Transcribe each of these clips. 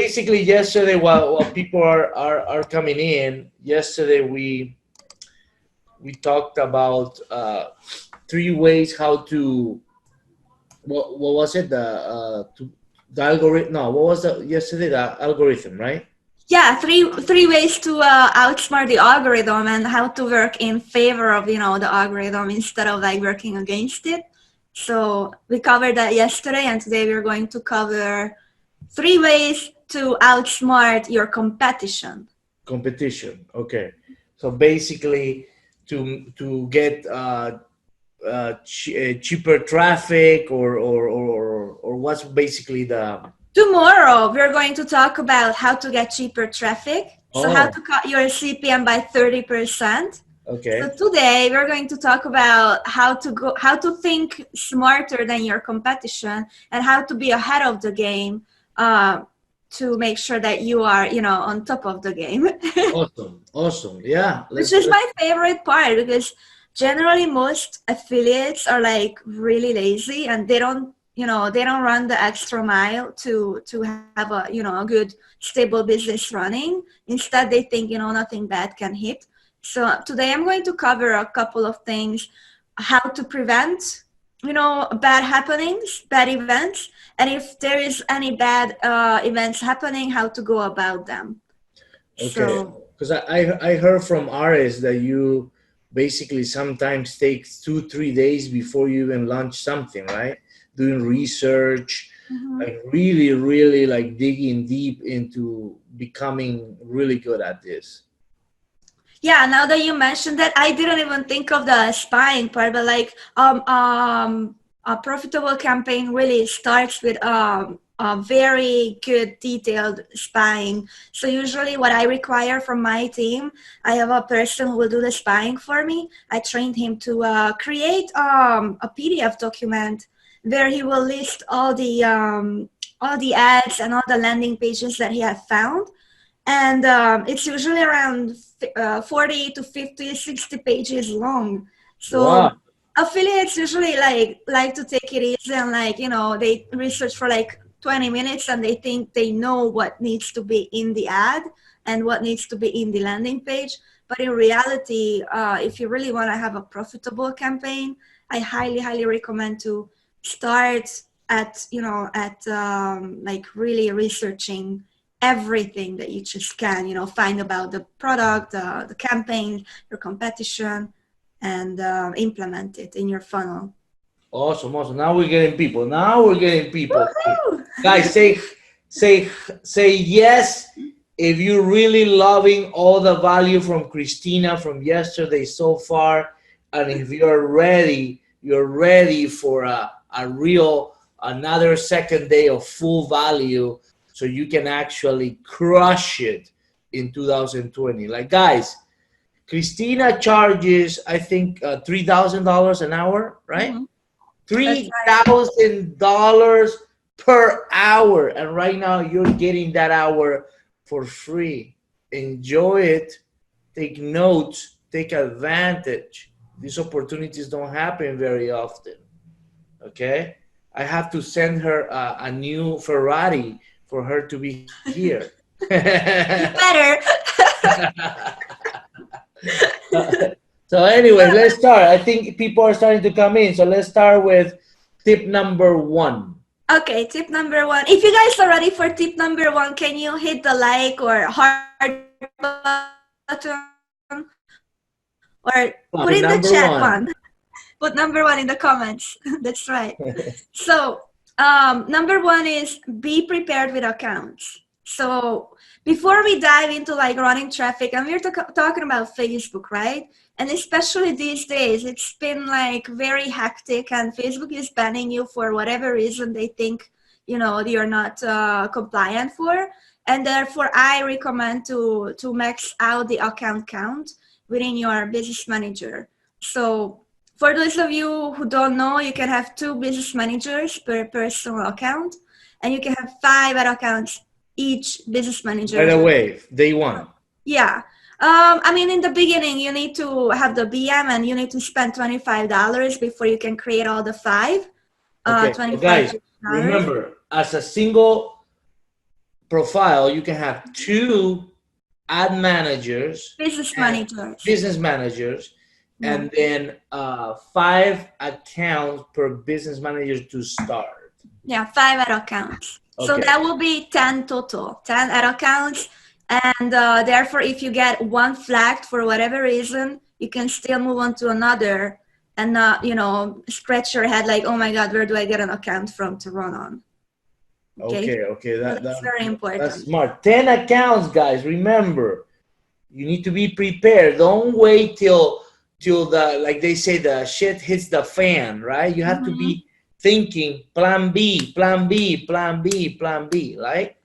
basically yesterday, while people are coming in, yesterday we talked about 3 ways how to what was it the algorithm? No, what was the yesterday the algorithm, right? Yeah, three ways to outsmart the algorithm and how to work in favor of the algorithm instead of like working against it. So we covered that yesterday, and today we're going to cover 3 ways to outsmart your competition. Competition. Okay. So basically, to get cheaper traffic, or what's basically the Tomorrow, we're going to talk about how to get cheaper traffic. So how oh, to cut your CPM by 30%. So okay. today we're going to talk about how to think smarter than your competition and how to be ahead of the game to make sure that you are, on top of the game. Awesome, awesome. Yeah, Which let's is my favorite part, because generally most affiliates are like really lazy and they don't run the extra mile to have a good stable business running. Instead they think nothing bad can hit. So today I'm going to cover a couple of things: how to prevent bad happenings, bad events, and if there is any bad events happening, how to go about them. okay. So Because I heard from artists that you basically sometimes takes 2 3 days before you even launch something, right? Doing research, mhm. like really like digging deep into becoming really good at this. Yeah, now that you mentioned that, I didn't even think of the spying part, but like a profitable campaign really starts with a very good detailed spying. So usually what I require from my team, I have a person who will do the spying for me. I trained him to create a PDF document where he will list all the ads and all the landing pages that he has found, and it's usually around 40 to 50, 60 pages long. So Wow. affiliates usually like to take it easy, and they research for like 20 minutes and they think they know what needs to be in the ad and what needs to be in the landing page. But in reality, if you really want to have a profitable campaign, I highly recommend to start at like really researching everything that you just can, find about the product, the campaign, your competition, and implement it in your funnel. Awesome, awesome. Now we're getting people. Now we're getting people. Woohoo! Guys, say say yes if you're really loving all the value from Christina from yesterday so far, and if you're ready for a real another second day of full value, so you can actually crush it in 2020. Like guys, Christina charges I think $3,000 an hour, right? Mhm. That's three right. thousand dollars per hour, and right now you're getting that hour for free. Enjoy it. Take notes. Take advantage. These opportunities don't happen very often. Okay, I have to send her a new Ferrari for her to be here. You better. So anyway, let's start. I think people are starting to come in. So let's start with tip number one. Okay, tip number one. If you guys are ready for tip number one, can you hit the like or heart button or put in the chat one? Number Put one. number one in the comments. That's right. So, number one is be prepared with accounts. So, before we dive into like running traffic, and we're talking about Facebook, right? And especially these days, it's been like very hectic, and Facebook is banning you for whatever reason they think you're not compliant for. And therefore, I recommend to max out the account count within your business manager. So for those of you who don't know, you can have 2 business managers per personal account, and you can have 5 accounts each business Right manager. away, day one. Yeah. I mean, in the beginning, you need to have the BM and you need to spend $25 before you can create all the five. Okay, so $25. guys, remember, as a single profile, you can have 2 ad managers Business and managers. business managers, Yeah. and then 5 accounts per business manager to start. Yeah, 5 ad accounts. So Okay. that will be 10 total, 10 ad accounts. And therefore, if you get one flagged for whatever reason, you can still move on to another and not, you know, scratch your head like, oh my God, where do I get an account from to run on? Okay. Okay. So that's very That's important. smart. 10 accounts, guys. Remember, you need to be prepared. Don't wait till the, like they say, the shit hits the fan, right? You have to Mhm. be thinking plan B, plan B, plan B, plan B, right?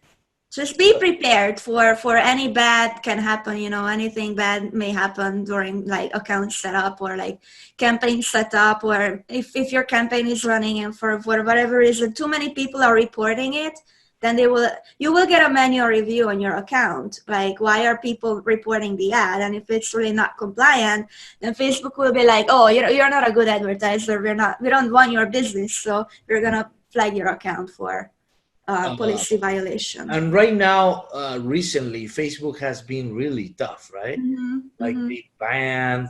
Just be prepared for any bad can happen, you know, anything bad may happen during like account setup or like campaign setup, or if your campaign is running and for whatever reason too many people are reporting it, then you will get a manual review on your account, like why are people reporting the ad, and if it's really not compliant, then Facebook will be like, oh, you're not a good advertiser, we don't want your business, so we're gonna flag your account for Uh, policy violation. and right now, recently, Facebook has been really tough, right? Mhm, Like mhm. they banned,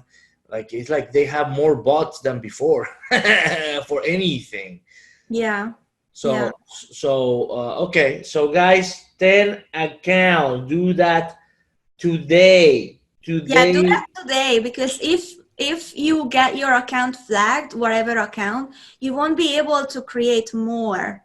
like it's like they have more bots than before for anything. Yeah, yeah, So okay, so guys, 10 accounts. Do that today. yeah. Do Today. that today, because if you get your account flagged, whatever account, you won't be able to create more.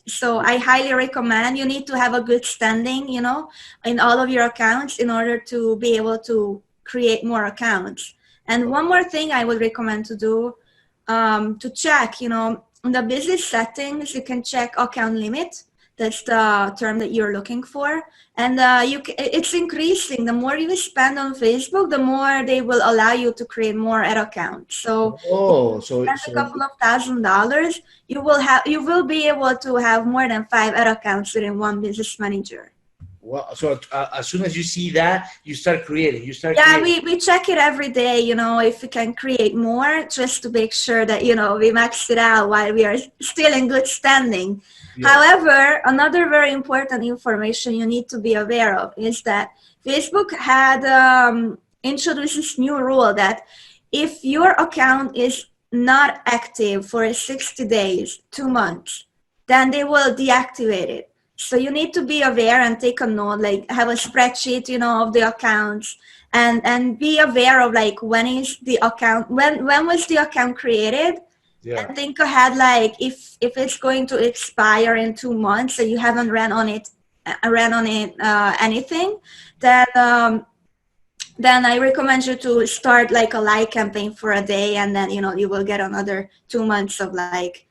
So I highly recommend, you need to have a good standing, you know, in all of your accounts in order to be able to create more accounts. And one more thing I would recommend to do, to check, you know, in the business settings, you can check account limit. That's the term that you're looking for. And it's increasing. The more you spend on Facebook, the more they will allow you to create more ad accounts. So if Oh, you spend a couple of $1,000s, you will be able to have more than 5 ad accounts within one business manager. well, so as soon as you see that, you start creating. You start Yeah, creating. we check it every day, you know, if we can create more, just to make sure that, you know, we maxed it out while we are still in good standing. Yeah. However, another very important information you need to be aware of is that Facebook had introduced this new rule that if your account is not active for 60 days, 2 months, then they will deactivate it. So you need to be aware and take a note, like have a spreadsheet, you know, of the accounts, and be aware of like when was the account created, Yeah. and think ahead, like if it's going to expire in 2 months, so you haven't ran on it anything, then I recommend you to start like a like campaign for a day, and then, you know, you will get another 2 months of like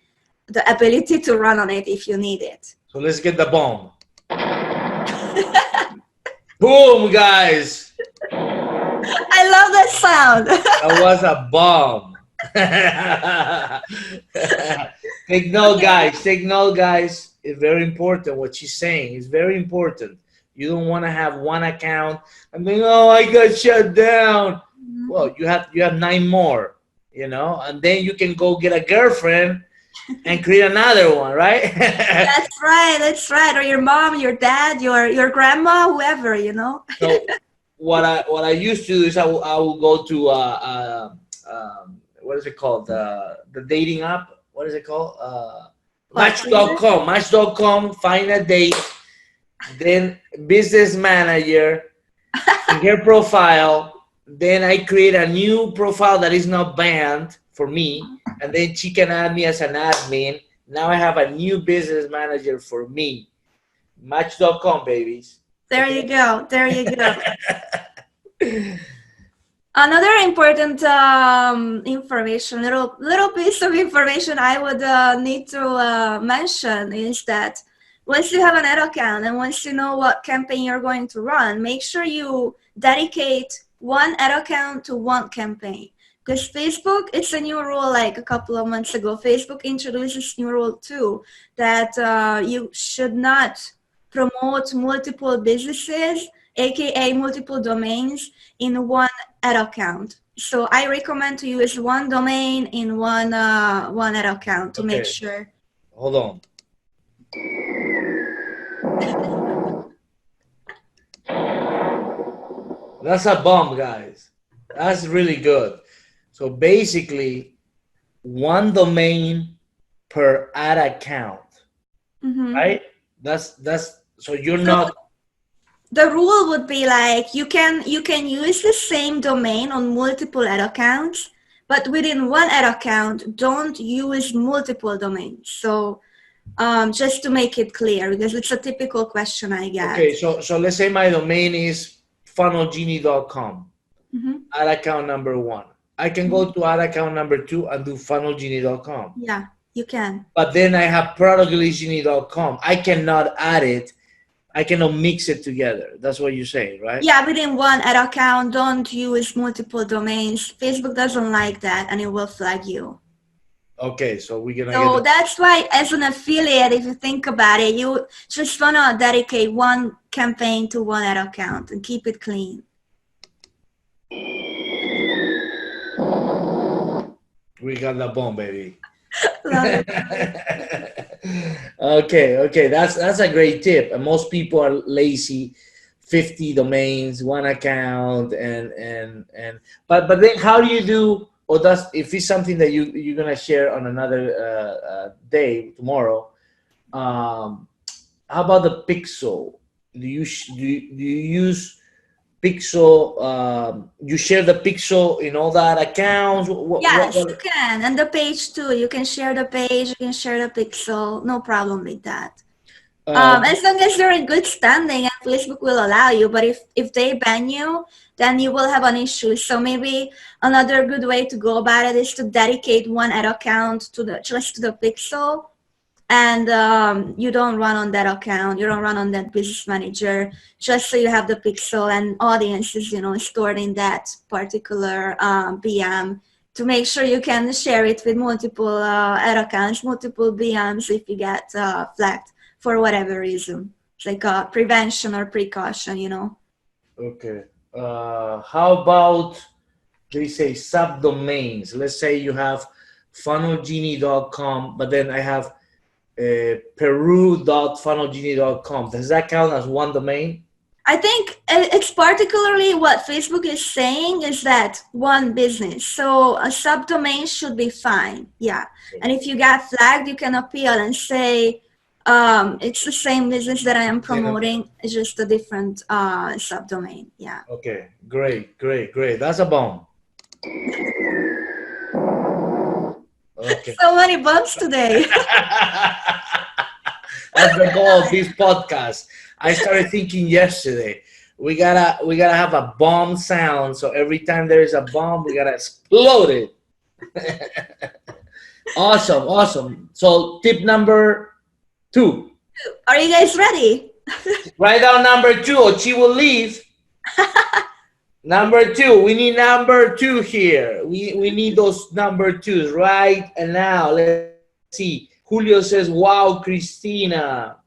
the ability to run on it if you need it. So let's get the bomb. Boom, guys. I love that sound. That was a bomb. Take note, Okay. guys. Take note, guys. It's very important what she's saying. It's very important. You don't want to have one account and then, oh, I got shut down. Well, you have 9 more, you know, and then you can go get a girlfriend and create another one, right? That's right. That's right. Or your mom, your dad, your grandma, whoever, you know. So what I used to do is I will go to what is it called, the dating app, what is it called, What, Tinder? Match.com, find a date, then business manager, her profile, then I create a new profile that is not banned for me, and then she can add me as an admin. Now I have a new business manager for me. Match.com, babies. There Okay. you go. There you go. Another important information, little piece of information I would need to mention is that once you have an ad account and once you know what campaign you're going to run, make sure you dedicate one ad account to one campaign. Because Facebook, it's a new rule like a couple of months ago. Facebook introduced this new rule too, that you should not promote multiple businesses, aka multiple domains, in one ad account. So I recommend to use one domain in one ad account to make Okay, sure. hold on. That's a bomb, guys. That's really good. So basically, one domain per ad account, Mm-hmm. right? That's so you're So not the rule would be like you can use the same domain on multiple ad accounts, but within one ad account, don't use multiple domains. So just to make it clear, because it's a typical question I get. okay. So let's say my domain is funnelgenie.com, Hmm. ad account number one. I can go to ad account number two and do funnelgenie.com. Yeah, you can. But then I have productlistgenie.com. I cannot add it. I cannot mix it together. That's what you're saying, right? Yeah, within one ad account, don't use multiple domains. Facebook doesn't like that, and it will flag you. Okay, so we're gonna get So that. that's why, as an affiliate, if you think about it, you just wanna dedicate one campaign to one ad account and keep it clean. We got the bomb, baby. Love it. Okay. That's a great tip. And most people are lazy. 50 domains, one account, and but then how do you do? Or does if it's something that you're gonna share on another day tomorrow? How about the pixel? Do you use pixel? You share the pixel in all that accounts. Yes, you can. And the page too. You can share the page, you can share the pixel. No problem with that. uh, As long as you're in good standing and Facebook will allow you, but if they ban you, then you will have an issue. So maybe another good way to go about it is to dedicate one ad account to just to the pixel, and you don't run on that account, you don't run on that business manager, just so you have the pixel and audiences, stored in that particular BM, to make sure you can share it with multiple ad accounts, multiple BMs if you get flagged for whatever reason. It's like a prevention or precaution. okay. How about they say subdomains? Let's say you have funnelgenie.com, but then I have peru.funnelgenie.com. Does that count as one domain? I think it's particularly what Facebook is saying is that one business. So a subdomain should be fine. Yeah. And if you get flagged, you can appeal and say, it's the same business that I am promoting. It's just a different subdomain. Yeah. Okay, great. That's a bomb. Okay. So many bumps today. That's the goal of this podcast. I started thinking yesterday. We gotta have a bomb sound. So every time there is a bomb, we gotta explode it. Awesome. So tip number 2. Are you guys ready? Write down number 2 or she will leave. Number 2. We need number 2 here. We need those number 2s right and now. Let's see. Julio says, wow, Christina.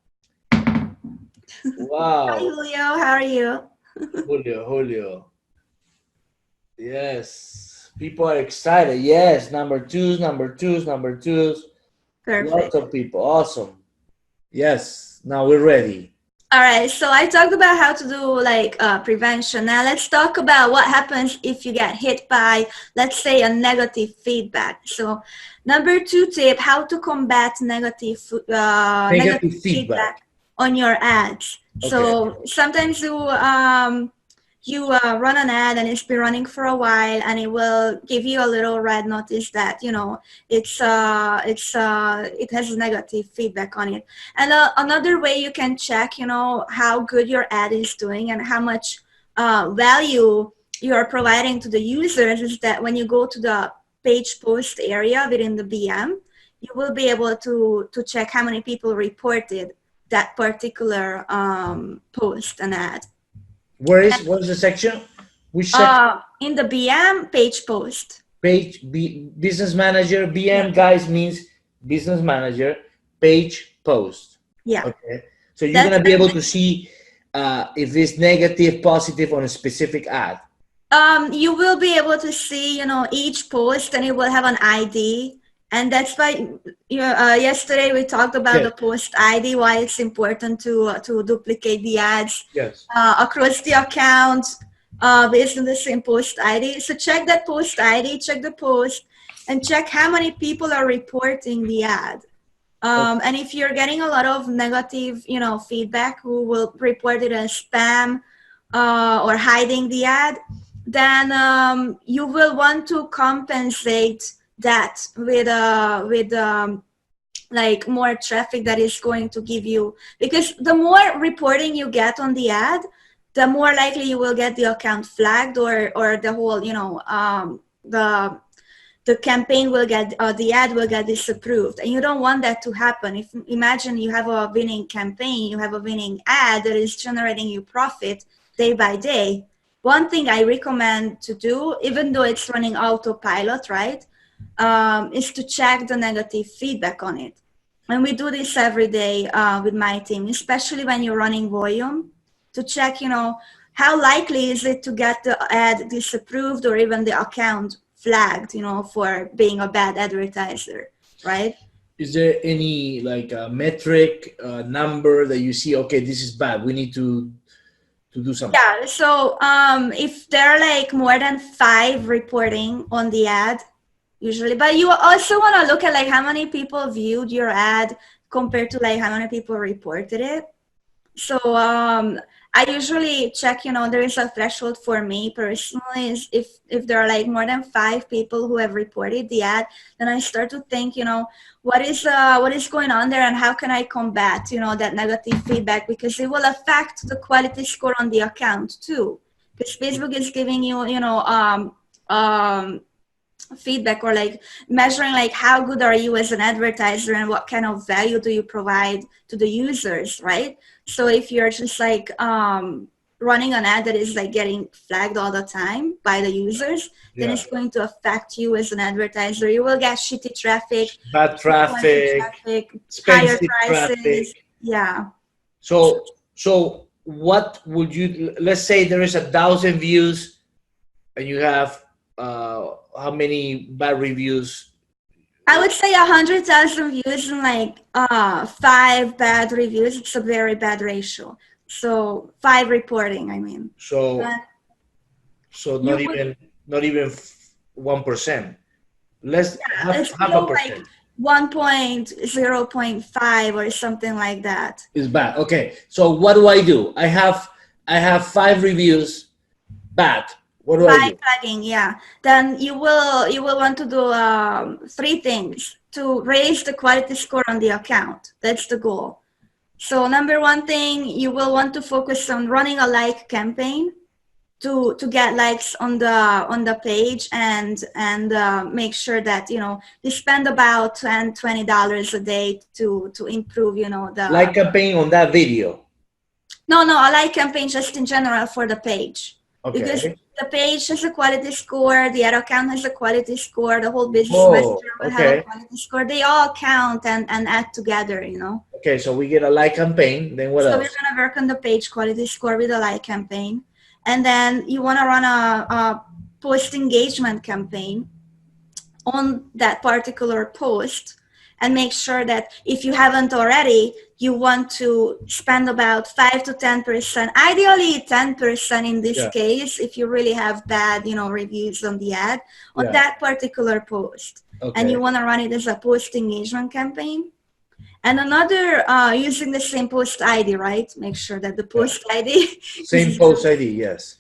Wow. Hi, Julio. How are you? Julio. Yes. People are excited. Yes. Number twos. Perfect. Lots of people. Awesome. Yes. Now we're ready. All right, so I talked about how to do like prevention. Now let's talk about what happens if you get hit by, let's say, a negative feedback. So number 2 tip, how to combat negative feedback on your ads. Okay. So sometimes you run an ad and it's been running for a while, and it will give you a little red notice that it has negative feedback on it. And another way you can check how good your ad is doing and how much value you are providing to the users is that when you go to the page post area within the BM, you will be able to check how many people reported that particular post and ad. What is the section? Which section? In the BM, page post. Business manager. BM, guys, means business manager. Page post. Yeah. Okay. So you're going to be able to see if it's negative, positive on a specific ad. You will be able to see, each post, and it will have an ID. And that's why yesterday we talked about Yes. the post ID, why it's important to duplicate the ads Yes. across the account based on the same post ID. So check that post ID, check the post, and check how many people are reporting the ad. And if you're getting a lot of negative, feedback, who will report it as spam or hiding the ad, then you will want to compensate that with like more traffic that is going to give you, because the more reporting you get on the ad, the more likely you will get the account flagged, or the whole, the campaign will get, the ad will get disapproved, and you don't want that to happen. If imagine you have a winning campaign, you have a winning ad that is generating you profit day by day. One thing I recommend to do, even though it's running autopilot, right, is to check the negative feedback on it. And we do this every day with my team, especially when you're running volume, to check, how likely is it to get the ad disapproved or even the account flagged, for being a bad advertiser, right? Is there any like a metric number that you see? Okay, this is bad. We need to do something. Yeah. So if there are like more than 5 reporting on the ad, usually, but you also want to look at like how many people viewed your ad compared to like how many people reported it. So I usually check, there is a threshold for me personally, is if there are like more than 5 people who have reported the ad, then I start to think, what is going on there, and how can I combat, that negative feedback, because it will affect the quality score on the account too. Because Facebook is giving you, feedback, or like measuring like how good are you as an advertiser and what kind of value do you provide to the users, right? So if you're just like running an ad that is like getting flagged all the time by the users, then it's going to affect you as an advertiser. You will get shitty traffic, Bad traffic, higher expensive prices. traffic. Yeah. So what would you, let's say there is 1,000 views and you have how many bad reviews? I would say 100,000 views and like 5 bad reviews. It's a very bad ratio. So 5 reporting, I mean. So not you even 1%. Less, it's half a percent. Like 1.0.5 or something like that. Is bad. Okay. So what do? I have 5 reviews bad. What do I do? Flagging, yeah. Then you will want to do 3 things to raise the quality score on the account. That's the goal. So number 1 thing, you will want to focus on running a like campaign to get likes on the page, and make sure that you spend about $20 a day to improve the like campaign on that video. No, a like campaign just in general for the page. Okay. Because the page has a quality score, the ad account has a quality score, the whole business messenger will have a quality score. They all count and add together, Okay, so we get a like campaign, then what else? So we're going to work on the page quality score with a like campaign. And then you want to run a post engagement campaign on that particular post, and make sure that if you haven't already, you want to spend about 5 to 10%, ideally 10% in this case, if you really have bad, reviews on the ad, on that particular post. Okay. And you want to run it as a post engagement campaign. And another, using the same post ID, right? Make sure that the post ID. Same post ID, yes.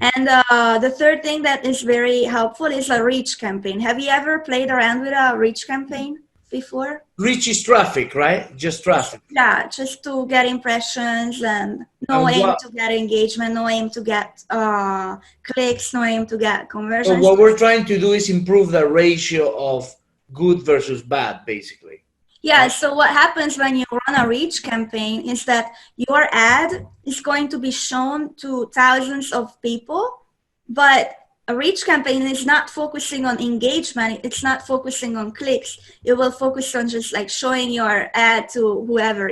And the third thing that is very helpful is a reach campaign. Have you ever played around with a reach campaign before? Reach is traffic, right? Just traffic. Yeah, just to get impressions, and no aim to get engagement, no aim to get clicks, no aim to get conversions. So what we're trying to do is improve the ratio of good versus bad, basically. Yeah, so what happens when you run a reach campaign is that your ad is going to be shown to thousands of people, but a reach campaign is not focusing on engagement. It's not focusing on clicks. It will focus on just like showing your ad to whoever,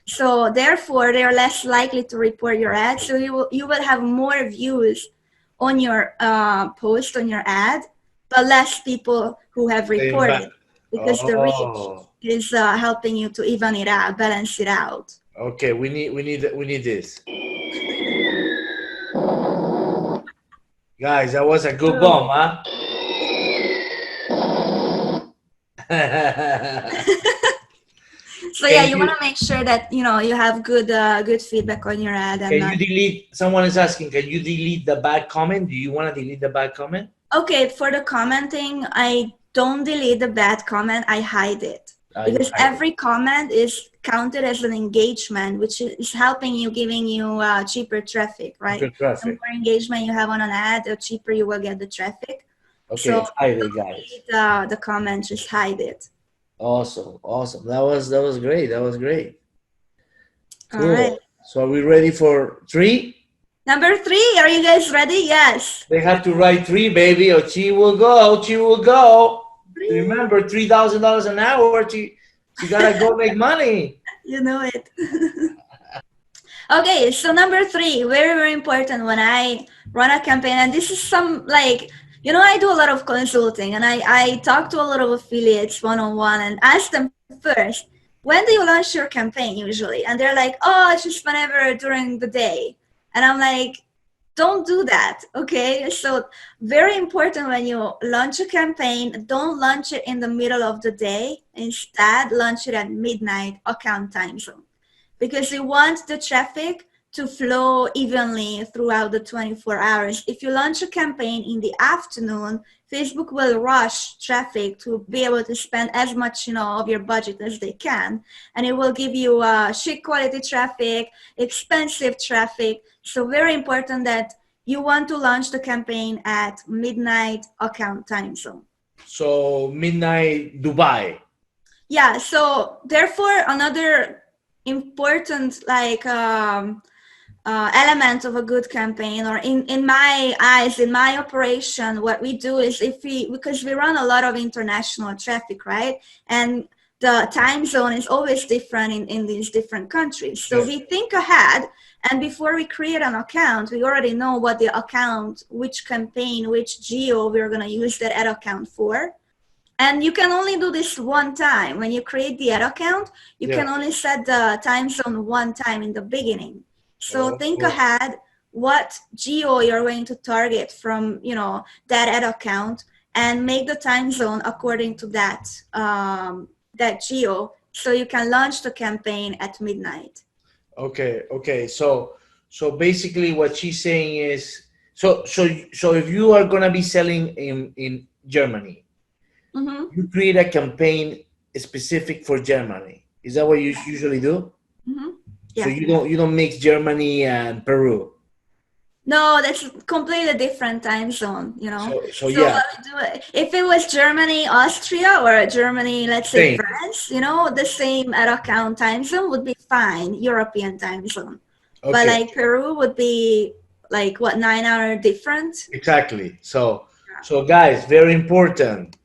So therefore, they are less likely to report your ad. So you will have more views on your post, on your ad, but less people who have Staying back. reported, because the reach Oh, is helping you to even it out, balance it out. okay. We need this, guys. That was a good bomb, huh? So yeah, Can you want you to make sure that you have good feedback on your ad and can you not. delete? Someone is asking. Can you delete the bad comment? Do you want to delete the bad comment? Okay, for the commenting, I don't delete the bad comment, I hide it. You Because hide it. every comment is counted as an engagement, which is helping you, giving you cheaper traffic, right? Good The traffic. more engagement you have on an ad, the cheaper you will get the traffic. Okay, So hide it, guys. delete the comment, just hide it. Awesome, awesome. That was great. That was great. All right. Cool. So are we ready for 3? Number 3, are you guys ready? Yes. They have to write 3, baby, or she will go. She will go. 3. Remember, $3,000 an hour. She gotta go make money. You know it. Okay, so number 3, very, very important when I run a campaign, and this is some like, I do a lot of consulting, and I talk to a lot of affiliates one-on-one and ask them first, when do you launch your campaign usually? And they're like, oh, it's just whenever during the day. And I'm like, don't do that, okay? So very important when you launch a campaign, don't launch it in the middle of the day. Instead, launch it at midnight account time zone, because you want the traffic to flow evenly throughout the 24 hours. If you launch a campaign in the afternoon, Facebook will rush traffic to be able to spend as much, of your budget as they can. And it will give you shit quality traffic, expensive traffic. So very important that you want to launch the campaign at midnight account time zone. So midnight Dubai. Yeah, so therefore another important element of a good campaign, or in my eyes, in my operation, what we do is, because we run a lot of international traffic, right? And the time zone is always different in these different countries. So we think ahead, and before we create an account, we already know what the account, which campaign, which geo we're going to use that ad account for. And you can only do this one time. When you create the ad account, you can only set the time zone one time in the beginning. So think ahead what geo you're going to target from, that ad account, and make the time zone according to that, that geo, so you can launch the campaign at midnight. Okay. So basically what she's saying is, so if you are gonna be selling in Germany, you create a campaign specific for Germany. Is that what you usually do? Yeah. So you don't mix Germany and Peru. No, that's a completely different time zone, So yeah. If it was Germany, Austria, or Germany, let's say Same. France, the same ad account time zone would be fine, European time zone. Okay. But like Peru would be like, what, 9-hour different? Exactly. So guys, very important.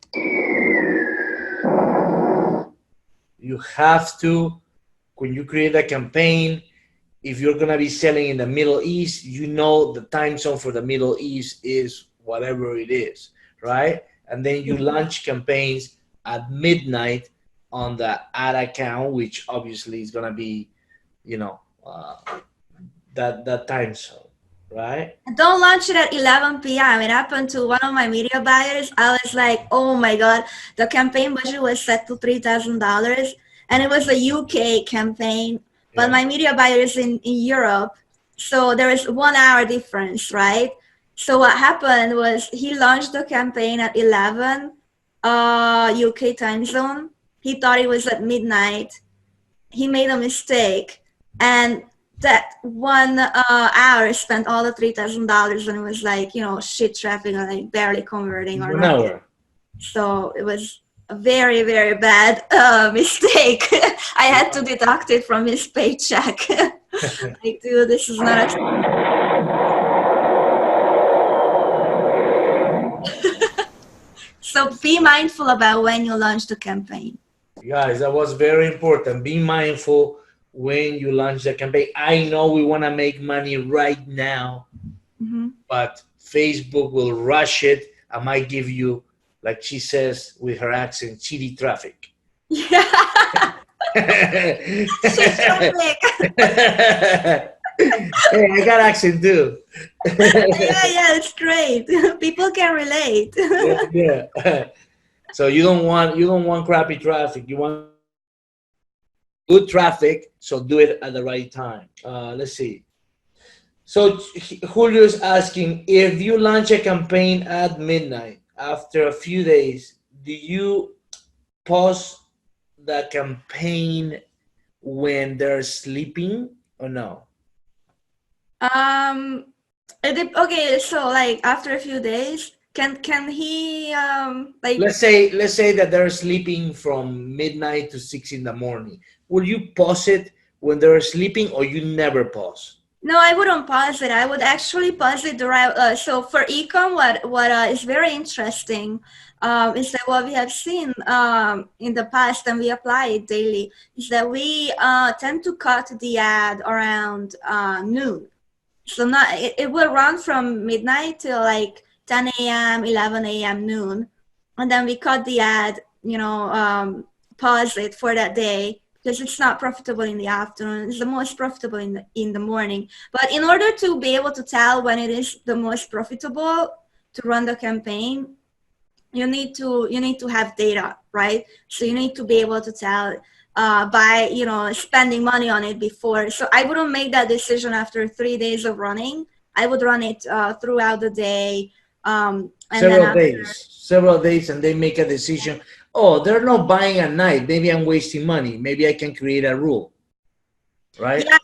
You have to, when you create a campaign, if you're going to be selling in the Middle East, the time zone for the Middle East is whatever it is, right? And then you launch campaigns at midnight on the ad account, which obviously is going to be, that time zone, right? Don't launch it at 11 p.m. It happened to one of my media buyers. I was like, oh my God, the campaign budget was set to $3,000, and it was a UK campaign, but my media buyer is in Europe. So there is 1 hour difference, right? So what happened was, he launched the campaign at 11 UK time zone. He thought it was at midnight. He made a mistake, and that 1 hour spent all the $3,000, and it was like, shit traffic, and like barely converting or not. So it was a very, very bad mistake. I had to deduct it from his paycheck. Like, dude, this is not So be mindful about when you launch the campaign. Guys, that was very important. Be mindful when you launch the campaign. I know we want to make money right now, but Facebook will rush it. I might give you like she says with her accent, chitty traffic. Yeah. Shit traffic. Hey, I got accent too. Yeah, it's great. People can relate. Yeah. So you don't want crappy traffic. You want good traffic. So do it at the right time. Let's see. So Julio's asking, if you launch a campaign at midnight after a few days, do you pause the campaign when they're sleeping or no? Um, okay, so like after a few days, can he like Let's say that they're sleeping from midnight to 6 in the morning. Will you pause it when they're sleeping, or you never pause? no, I wouldn't pause it. I would actually pause it right. So for ecom, what is very interesting is that what we have seen in the past, and we apply it daily, is that we tend to cut the ad around noon. So not it will run from midnight till like 10 a.m., 11 a.m., noon, and then we cut the ad, pause it for that day because it's not profitable in the afternoon. It's the most profitable in the morning. But in order to be able to tell when it is the most profitable to run the campaign, you need to have data, right? So you need to be able to tell by spending money on it before. So I wouldn't make that decision after 3 days of running. I would run it throughout the day, and then Several after. days, several days, and they make a decision. Oh, they're not buying at night. Maybe I'm wasting money. Maybe I can create a rule, right? Yeah,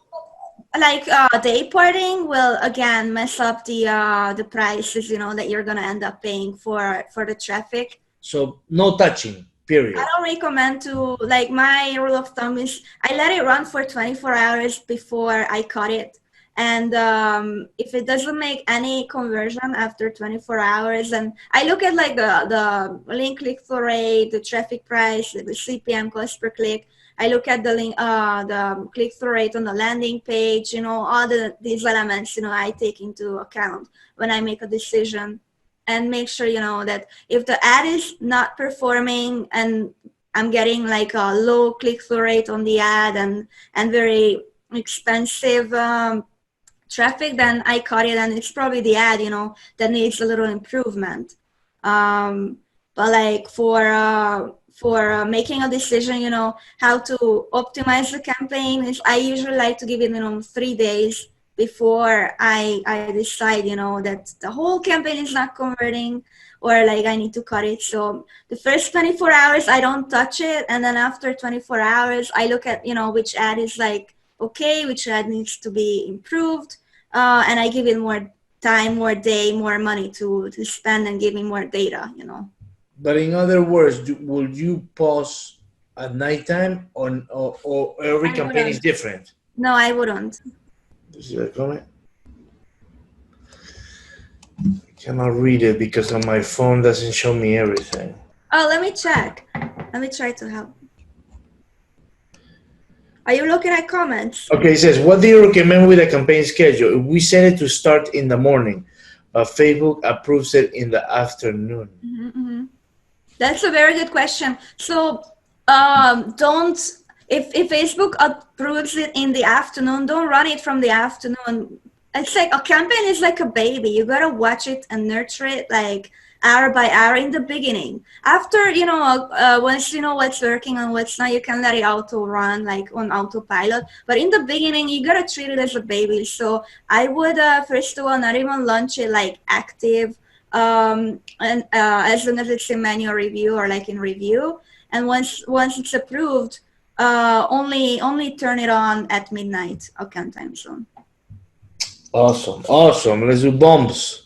like day parting will again mess up the prices that you're gonna end up paying for the traffic. So no touching, I period. don't recommend to, like, my rule of thumb is I let it run for 24 hours before I cut it. And if it doesn't make any conversion after 24 hours, and I look at like the link click-through rate, the traffic price, the CPM, cost per click. I look at the click-through rate on the landing page, all these elements, I take into account when I make a decision, and make sure, that if the ad is not performing and I'm getting like a low click-through rate on the ad and very expensive traffic, then I cut it, and it's probably the ad, that needs a little improvement. But like for making a decision, how to optimize the campaign, is I usually like to give it, 3 days before I decide, that the whole campaign is not converting, or like I need to cut it. So the first 24 hours, I don't touch it. And then after 24 hours, I look at, which ad is like, okay, which ad needs to be improved. And I give it more time, more day, more money to spend, and give me more data, But in other words, will you pause at nighttime, or every I campaign is wouldn't. different? No, I wouldn't. Is there a comment? I cannot read it because on my phone doesn't show me everything. Oh, let me check. Let me try to help. Are you looking at comments? Okay, it says, what do you recommend with a campaign schedule? We set it to start in the morning, but Facebook approves it in the afternoon. Mm-hmm. That's a very good question. So don't, if Facebook approves it in the afternoon, don't run it from the afternoon. It's like a campaign is like a baby. You gotta watch it and nurture it like hour by hour in the beginning. After, once you know what's working and what's not, you can let it auto run like on autopilot. But in the beginning, you gotta treat it as a baby. So I would first of all not even launch it like active, and as long as it's in manual review or like in review. And once it's approved, only turn it on at midnight Ocan time zone. Awesome. Let's do bombs.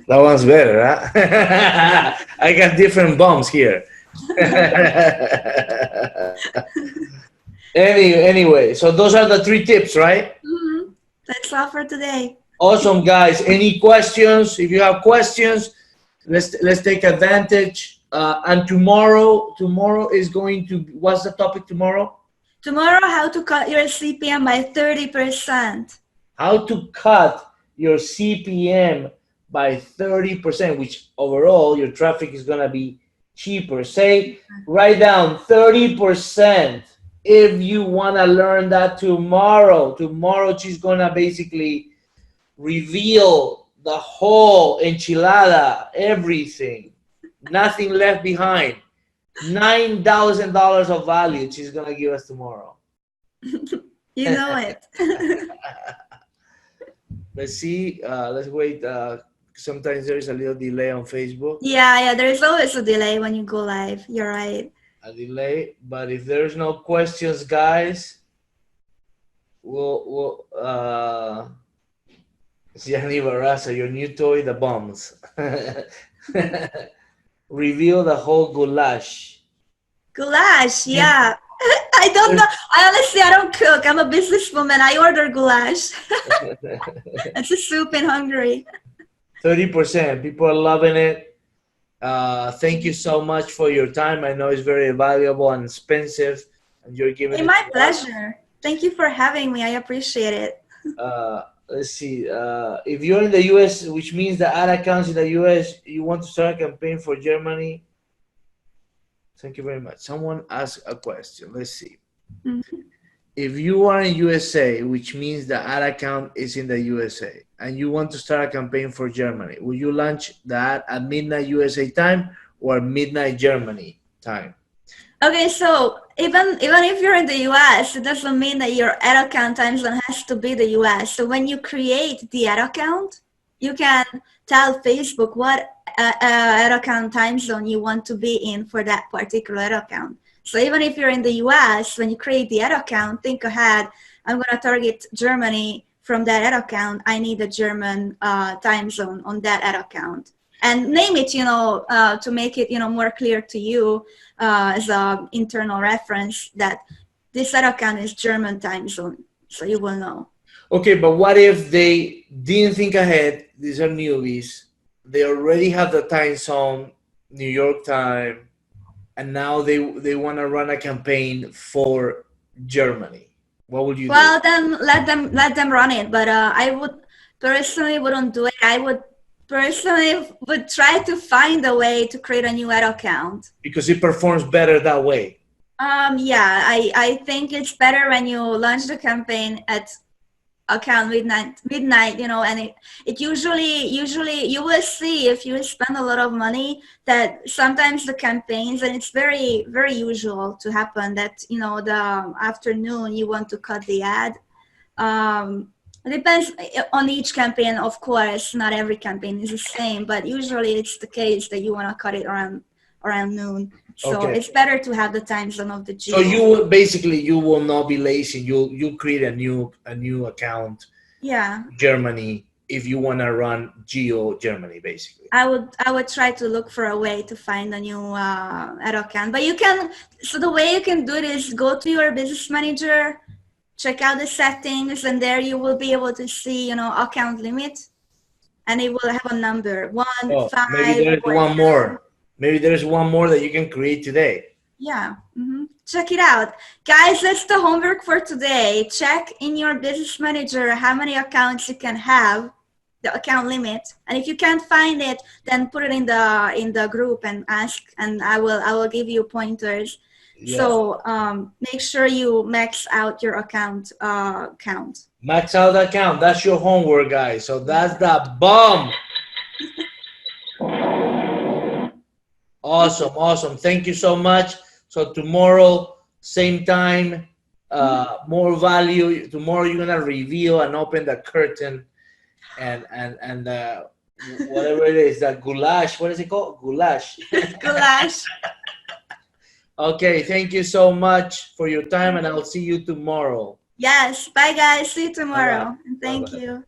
That one's better, huh? I got different bombs here. Anyway, so those are the 3 tips, right? Mm-hmm. That's all for today. Awesome, guys. Any questions? If you have questions, let's take advantage. And tomorrow is going to. What's the topic tomorrow? Tomorrow, how to cut your CPM by 30%. How to cut your CPM by 30%, which overall your traffic is gonna be cheaper. Say, write down 30%. If you wanna learn that tomorrow, she's gonna basically reveal the whole enchilada, everything, nothing left behind. $9,000 of value she's gonna give us tomorrow. You know it. Let's see. Let's wait. Sometimes there is a little delay on Facebook. Yeah, there's always a delay when you go live. You're right. A delay, but if there's no questions, guys, we'll Gianni Barraza, your new toy, the bombs. Reveal the whole goulash. Goulash, yeah. I don't know. I don't cook. I'm a businesswoman. I order goulash. It's a soup in Hungary. 30%. People are loving it. Thank you so much for your time. I know it's very valuable and expensive, and you're giving it. My pleasure. Thank you for having me. I appreciate it. Let's see. If you're in the U.S., which means the ad accounts in the U.S., you want to start a campaign for Germany. Thank you very much. Someone asked a question. Let's see. Mm-hmm. If you are in USA, which means the ad account is in the USA, and you want to start a campaign for Germany, will you launch the ad at midnight USA time or midnight Germany time? Okay, so even if you're in the US, it doesn't mean that your ad account time zone has to be the US. So when you create the ad account, you can tell Facebook what ad account time zone you want to be in for that particular ad account. So even if you're in the US, when you create the ad account, think ahead. I'm going to target Germany from that ad account. I need a German time zone on that ad account. And name it, to make it, more clear to you as an internal reference that this ad account is German time zone. So you will know. Okay, but what if they didn't think ahead? These are newbies. They already have the time zone, New York time, and now they want to run a campaign for Germany. What would you do? Well, then let them run it. But I would personally wouldn't do it. I would try to find a way to create a new ad account. Because it performs better that way. Yeah, I think it's better when you launch the campaign at account midnight, and it usually you will see if you spend a lot of money that sometimes the campaigns, and it's very, very usual to happen that, the afternoon you want to cut the ad. It depends on each campaign, of course. Not every campaign is the same, but usually it's the case that you want to cut it around noon. So okay. It's better to have the time zone of the geo. So you will not be lazy. You'll create a new account. Yeah. Germany, if you want to run geo Germany, basically. I would try to look for a way to find a new ad account. But so the way you can do it is go to your business manager, check out the settings, and there you will be able to see, account limit, and it will have a number 1, 5. Maybe there's one more. Maybe there's one more that you can create today. Yeah. Mm-hmm. Check it out. Guys, that's the homework for today. Check in your business manager how many accounts you can have, the account limit. And if you can't find it, then put it in the group and ask, and I will give you pointers. Yes. So make sure you max out your account count. Max out the account. That's your homework, guys. So that's the bomb. Awesome. Thank you so much. So tomorrow, same time, more value. Tomorrow you're gonna reveal and open the curtain, and whatever it is, that goulash. What is it called? Goulash. Goulash. Okay. Thank you so much for your time, and I'll see you tomorrow. Yes. Bye, guys. See you tomorrow. Bye-bye. And thank you.